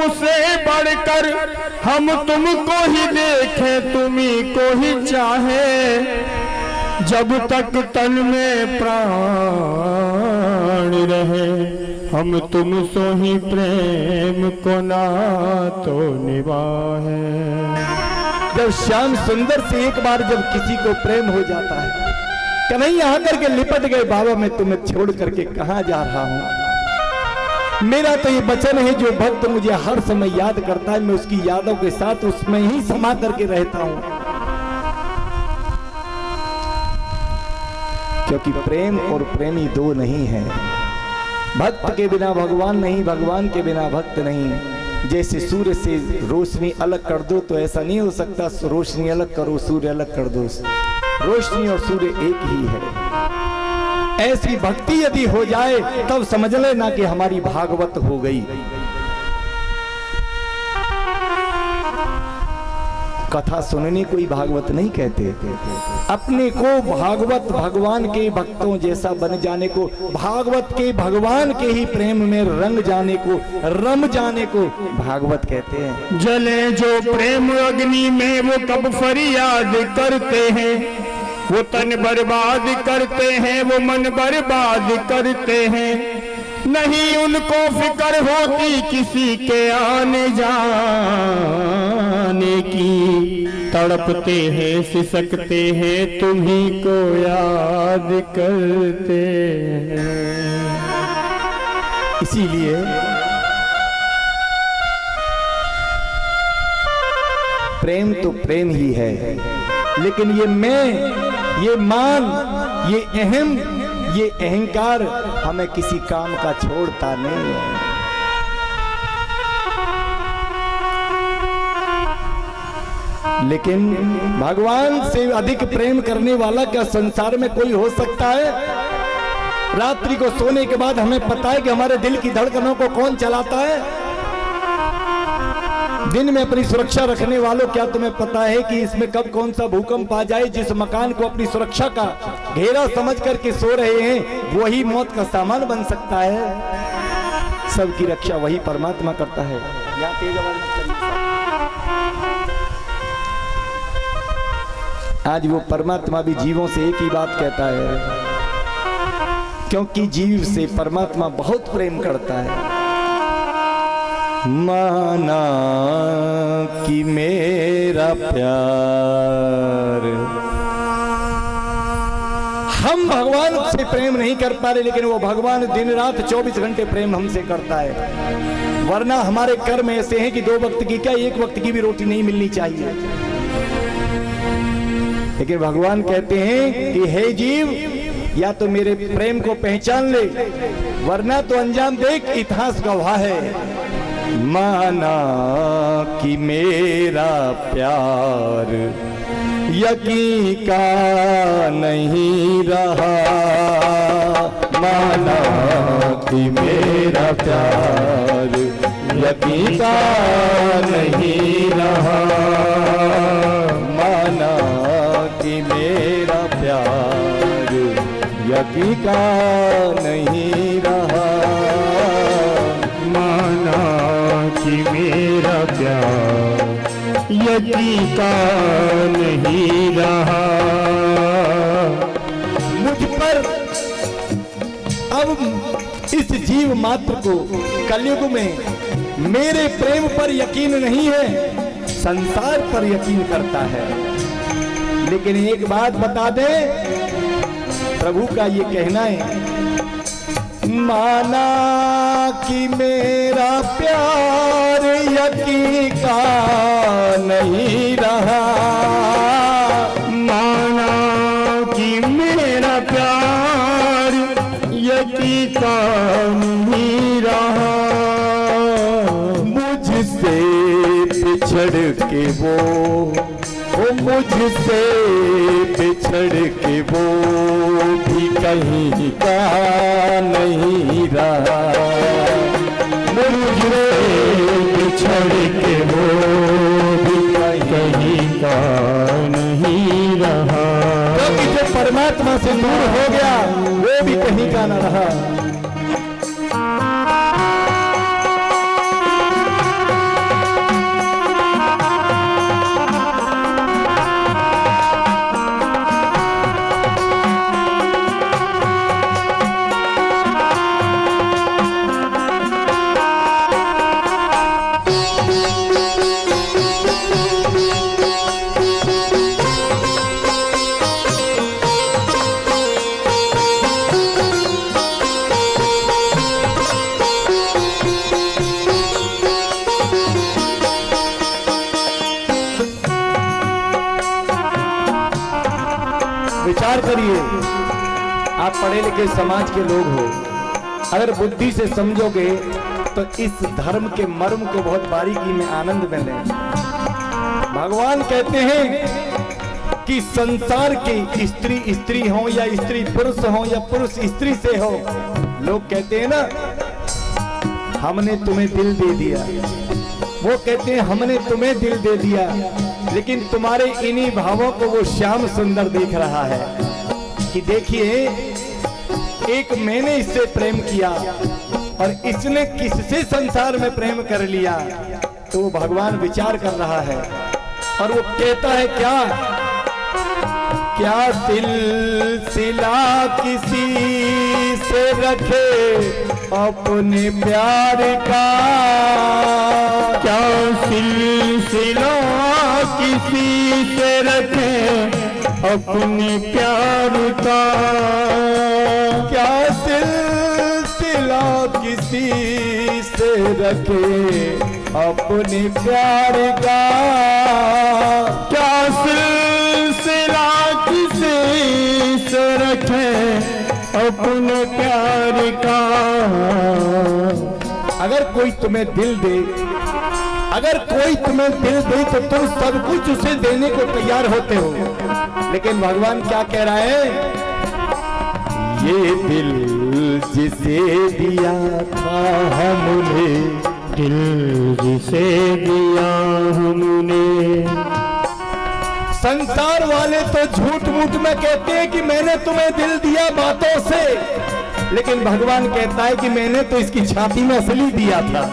सबसे बढ़कर हम तुमको ही देखें, तुम्ही को ही चाहे, जब तक तन में प्राण रहे, हम तुम सो ही प्रेम को ना तो निभाए। जब श्याम सुंदर से एक बार जब किसी को प्रेम हो जाता है, कन्हैया आकर के लिपट गए, बाबा मैं तुम्हें छोड़ करके कहां जा रहा हूं। मेरा तो ये वचन है, जो भक्त मुझे हर समय याद करता है, मैं उसकी यादों के साथ उसमें ही समा करके रहता हूं। क्योंकि प्रेम और प्रेमी दो नहीं है। भक्त के बिना भगवान नहीं, भगवान के बिना भक्त नहीं। जैसे सूर्य से रोशनी अलग कर दो तो ऐसा नहीं हो सकता, रोशनी अलग करो सूर्य अलग कर दो, रोशनी और सूर्य एक ही है। ऐसी भक्ति यदि हो जाए तब समझ लेना कि हमारी भागवत हो गई। कथा सुनने कोई भागवत नहीं कहते, अपने को भागवत भगवान के भक्तों जैसा बन जाने को, भागवत के भगवान के ही प्रेम में रंग जाने को, रम जाने को भागवत कहते हैं। जले जो प्रेम अग्नि में वो कब फरियाद करते हैं, वो तन बर्बाद करते हैं, वो मन बर्बाद करते हैं। नहीं उनको फिक्र होती किसी के आने जाने की, तड़पते हैं सिसकते हैं तुम्ही को याद करते हैं। इसीलिए प्रेम तो प्रेम ही है, लेकिन ये मैं, ये मान, ये अहम, ये अहंकार हमें किसी काम का छोड़ता नहीं है। लेकिन भगवान से अधिक प्रेम करने वाला क्या संसार में कोई हो सकता है? रात्रि को सोने के बाद हमें पता है कि हमारे दिल की धड़कनों को कौन चलाता है। दिन में अपनी सुरक्षा रखने वालों, क्या तुम्हें पता है कि इसमें कब कौन सा भूकंप आ जाए? जिस मकान को अपनी सुरक्षा का घेरा समझ करके सो रहे हैं, वही मौत का सामान बन सकता है। सबकी रक्षा वही परमात्मा करता है। आज वो परमात्मा भी जीवों से एक ही बात कहता है, क्योंकि जीव से परमात्मा बहुत प्रेम करता है। माना कि मेरा प्यार, हम भगवान से प्रेम नहीं कर पा रहे, लेकिन वो भगवान दिन रात 24 घंटे प्रेम हमसे करता है। वरना हमारे कर्म ऐसे हैं कि 2 वक्त की क्या, 1 वक्त की भी रोटी नहीं मिलनी चाहिए। लेकिन भगवान कहते हैं कि हे जीव, या तो मेरे प्रेम को पहचान ले, वरना तो अंजाम देख, इतिहास गवाह है। माना कि मेरा प्यार यकीन का नहीं रहा, माना कि मेरा प्यार यकीन का नहीं रहा, माना कि मेरा प्यार यकीन का नहीं रहा, माना कि मेरा प्यार यकीन का नहीं रहा। मुझ पर अब इस जीव मात्र को कलयुग में मेरे प्रेम पर यकीन नहीं है, संसार पर यकीन करता है। लेकिन एक बात बता दे, प्रभु का ये कहना है, माना कि मेरा प्यार यकीन का नहीं रहा, माना कि मेरा प्यार यकीन का नहीं रहा। मुझसे बिछड़ के वो मुझसे बिछड़ के वो भी कहीं का नहीं रहा, मुझसे बिछड़ के वो भी कहीं का नहीं रहा। क्योंकि जो परमात्मा से दूर हो गया वो भी कहीं का न रहा। विचार करिए। आप पढ़े लिखे समाज के लोग हो, अगर बुद्धि से समझोगे तो इस धर्म के मर्म को बहुत बारीकी में आनंद में लें। भगवान कहते हैं कि संसार के स्त्री स्त्री हो या स्त्री पुरुष हो या पुरुष स्त्री से हो, लोग कहते हैं ना हमने तुम्हें दिल दे दिया, वो कहते हैं हमने तुम्हें दिल दे दिया, लेकिन तुम्हारे इन्हीं भावों को वो श्याम सुंदर देख रहा है कि देखिए एक मैंने इससे प्रेम किया और इसने किससे संसार में प्रेम कर लिया। तो वो भगवान विचार कर रहा है और वो कहता है क्या सिलसिला किसी से रखे अपने प्यार का, क्या सिलसिला किसी से रखे अपने प्यार का, क्या सिलसिला किसी से रखे अपने प्यार का, क्या सिलसिला किसी से रखे अपने प्यार का। अगर कोई तुम्हें दिल दे, अगर कोई तुम्हें दिल दे तो तुम सब कुछ उसे देने को तैयार होते हो, लेकिन भगवान क्या कह रहा है, ये दिल जिसे दिया था हमने, दिल जिसे दिया हमने। संसार वाले तो झूठ मूठ में कहते हैं कि मैंने तुम्हें दिल दिया बातों से, लेकिन भगवान कहता है कि मैंने तो इसकी छाती में असली दिया था।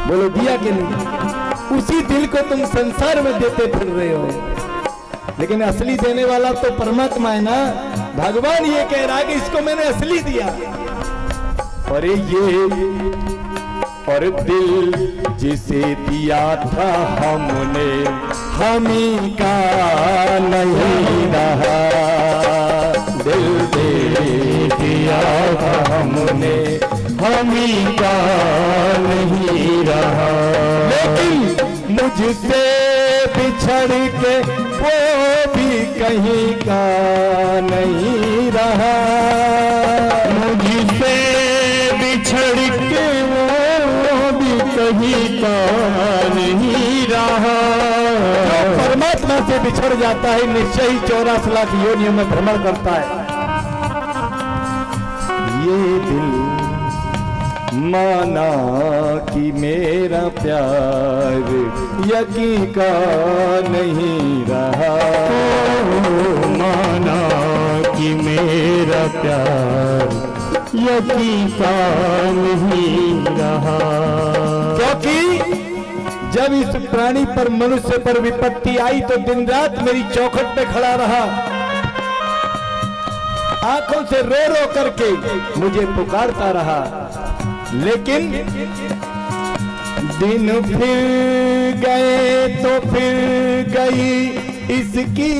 बोलो दिया कि नहीं? उसी दिल को तुम संसार में देते फिर रहे हो, लेकिन असली देने वाला तो परमात्मा है ना। भगवान ये कह रहा है कि इसको मैंने असली दिया। और और दिल जिसे दिया था हमने, हमी का नहीं रहा, दिल दे दिया था हमने, हमी का नहीं रहा, लेकिन मुझसे बिछड़ के वो भी कहीं का नहीं रहा, मुझसे बिछड़ के वो भी कहीं का नहीं रहा। परमात्मा से बिछड़ जाता है निश्चय ही 84 लाख योनियों में भ्रमण करता है। ये दिल माना कि मेरा प्यार यकीन का नहीं रहा, माना कि मेरा प्यार यकीन का नहीं रहा। क्योंकि जब इस प्राणी पर मनुष्य पर विपत्ति आई तो दिन रात मेरी चौखट पे खड़ा रहा, आंखों से रो रो करके मुझे पुकारता रहा, लेकिन दिन फिर गए तो फिर गई इसकी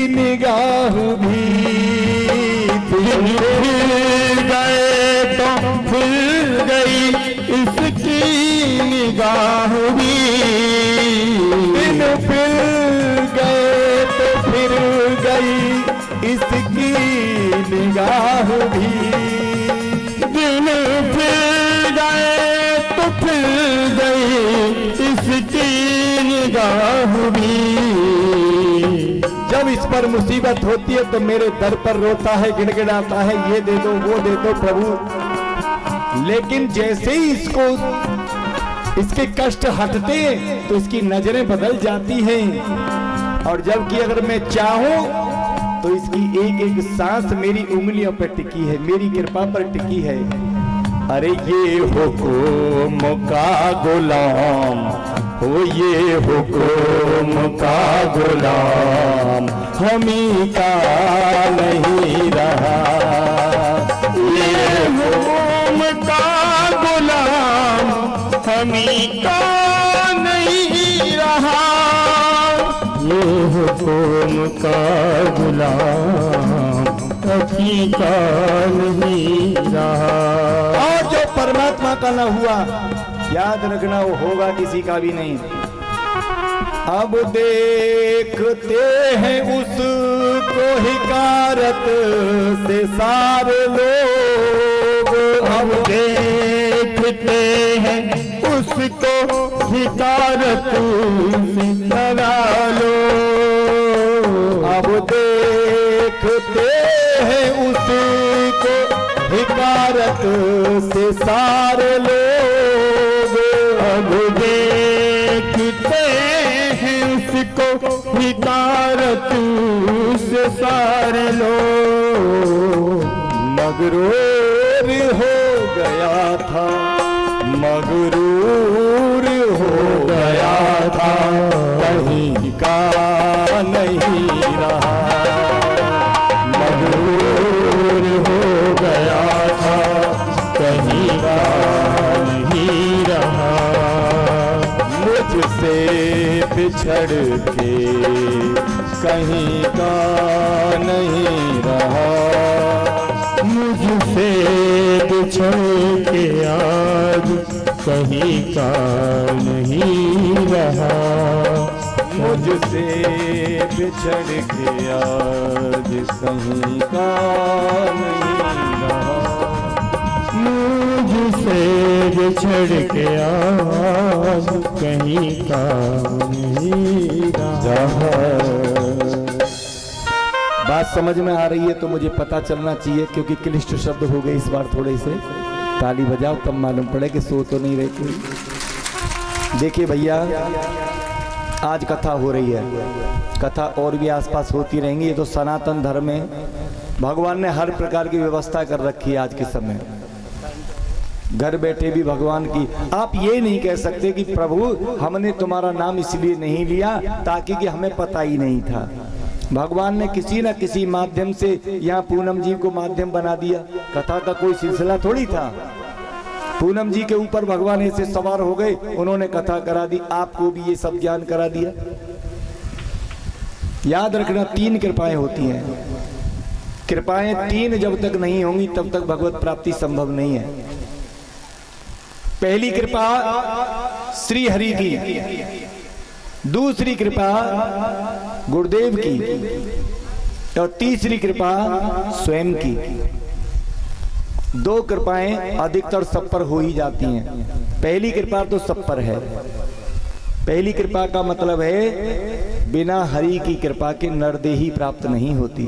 निगाह भी, दिन फिर गए तो फिर गई इसकी निगाह भी, दिन फिर गए तो फिर गई इसकी निगाह भी, दिन फिर गए तो फिर गई इसकी निगाह भी। जब इस पर मुसीबत होती है तो मेरे दर पर रोता है, गिड़गिड़ाता है, ये दे दो वो दे दो प्रभु, लेकिन जैसे ही इसको इसके कष्ट हटते हैं तो इसकी नजरें बदल जाती हैं, और जबकि अगर मैं चाहूं तो इसकी एक एक सांस मेरी उंगलियों पर टिकी है, मेरी कृपा पर टिकी है। अरे ये हुक्म का गुलाम हो, ये हुक्म का गुलाम हमी का नहीं रहा, ये हुक्म का गुलाम हमी का नहीं रहा, ये हुक्म का गुलाम हमी का नहीं रहा। और जो परमात्मा का न हुआ, याद रखना वो होगा किसी का भी नहीं। अब देखते हैं उसको हिकारत से सारे लोग। अब देखते हैं उसको हिकारत से सारे लोग। अब देखते हैं उसको हिकारत से सारे लोग। अब देखते हैं उसको हिकारत से सारे लोग। मगरूर हो गया था, मगरूर हो गया था, कहीं का नहीं रहा। मगरूर हो गया था, कहीं का नहीं रहा। मुझसे बिछड़ के कहीं का नहीं रहा। मुझसे बिछड़ के आज कहीं का नहीं रहा। मुझसे बिछड़ के आज कहीं का नहीं रहा। मुझसे बिछड़ के आज कहीं का नहीं रहा। बात समझ में आ रही है तो मुझे पता चलना चाहिए, क्योंकि क्लिष्ट शब्द हो गए इस बार थोड़े से। ताली बजाओ तब मालूम पड़े कि सो तो नहीं रही कोई। देखिए भैया, आज कथा हो रही है, कथा और भी आसपास होती रहेंगी। ये तो सनातन धर्म है, भगवान ने हर प्रकार की व्यवस्था कर रखी है। आज के समय घर बैठे भी भगवान की, आप ये नहीं कह सकते कि प्रभु हमने तुम्हारा नाम इसलिए नहीं लिया ताकि कि हमें पता ही नहीं था। भगवान ने किसी न किसी माध्यम से यहाँ पूनम जी को माध्यम बना दिया। कथा का कोई सिलसिला थोड़ी था। पूनम जी के ऊपर भगवान ऐसे सवार हो गए, उन्होंने कथा करा दी, आपको भी ये सब ज्ञान करा दिया। याद रखना, 3 कृपाएं होती हैं। कृपाएं 3 जब तक नहीं होंगी तब तक भगवत प्राप्ति संभव नहीं है। पहली कृपा श्री हरि की, दूसरी कृपा गुरुदेव की, और तीसरी कृपा स्वयं की। 2 कृपाएं अधिकतर सब पर हो ही जाती हैं। पहली कृपा तो सब पर है। पहली कृपा का मतलब है बिना हरि की कृपा के नरदेही प्राप्त नहीं होती।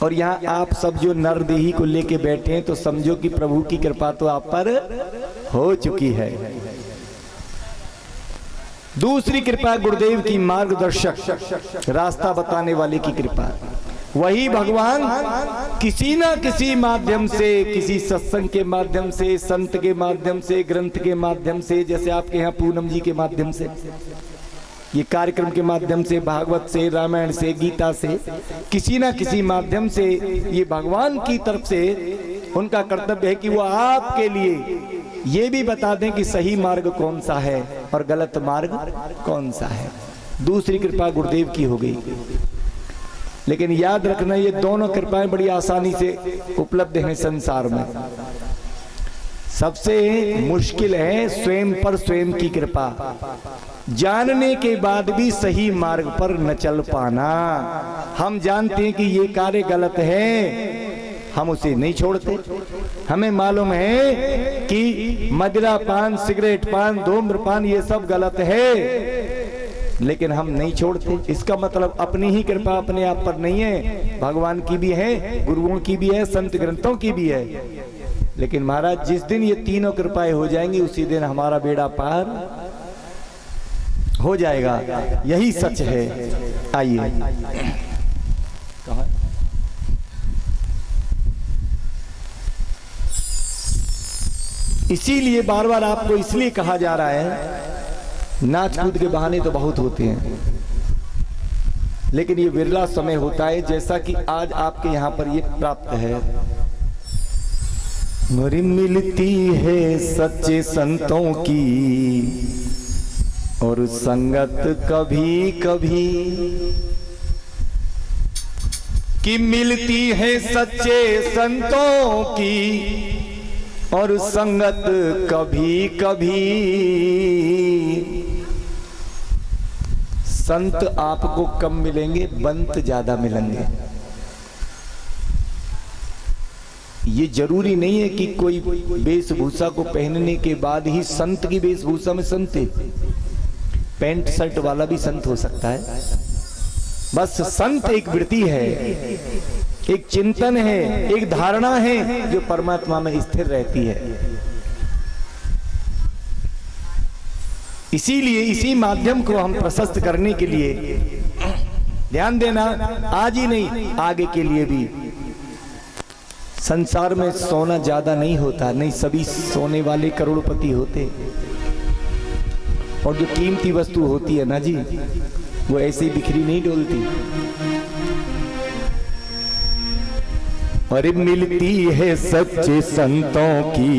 और यहाँ आप सब जो नरदेही को लेके बैठे हैं तो समझो कि प्रभु की कृपा तो आप पर हो चुकी है। दूसरी कृपा गुरुदेव की, मार्गदर्शक रास्ता बताने वाले की कृपा। वही भगवान किसी ना किसी माध्यम से, किसी सत्संग के माध्यम से, संत के माध्यम से, ग्रंथ के माध्यम से, जैसे आपके यहाँ पूनम जी के माध्यम से, ये कार्यक्रम के माध्यम से, भागवत से, रामायण से, गीता से, किसी ना किसी माध्यम से ये भगवान की तरफ से उनका कर्तव्य है कि वो आपके लिए ये भी बता दें कि सही मार्ग कौन सा है और गलत मार्ग कौन सा है। दूसरी कृपा गुरुदेव की हो गई। लेकिन याद रखना, ये दोनों कृपाएं बड़ी आसानी से उपलब्ध हैं संसार में। सबसे मुश्किल है स्वयं पर स्वयं की कृपा, जानने के बाद भी सही मार्ग पर न चल पाना। हम जानते हैं कि ये कार्य गलत है, हम उसे नहीं छोड़ते। हमें मालूम है कि मदिरा पान, सिगरेट पान, धूम्रपान ये सब गलत है, लेकिन हम नहीं छोड़ते। इसका मतलब अपनी ही कृपा अपने आप पर नहीं है, भगवान की भी है, गुरुओं की भी है, संत ग्रंथों की भी है। लेकिन महाराज जिस दिन ये तीनों कृपाएं हो जाएंगी उसी दिन हमारा बेड़ा पार हो जाएगा। यही सच है। आइए, इसीलिए बार बार आपको इसलिए कहा जा रहा है, नाच कूद के बहाने तो बहुत होते हैं, लेकिन ये विरला समय होता है जैसा कि आज आपके यहाँ पर ये प्राप्त है। मेरी मिलती है सच्चे संतों की और संगत कभी कभी, कि मिलती है सच्चे संतों की और संगत कभी कभी, संत आपको कम मिलेंगे, बंत ज्यादा मिलेंगे। ये जरूरी नहीं है कि कोई वेशभूषा को पहनने के बाद ही संत की वेशभूषा में संत है। पैंट शर्ट वाला भी संत हो सकता है। बस संत एक वृत्ति है, एक चिंतन है, एक धारणा है जो परमात्मा में स्थिर रहती है। इसीलिए इसी माध्यम को हम प्रशस्त करने के लिए ध्यान देना, आज ही नहीं आगे के लिए भी। संसार में सोना ज्यादा नहीं होता, नहीं सभी सोने वाले करोड़पति होते, और जो कीमती वस्तु होती है ना जी, वो ऐसे ही बिखरी नहीं डोलती। और मिलती है सच्चे संतों की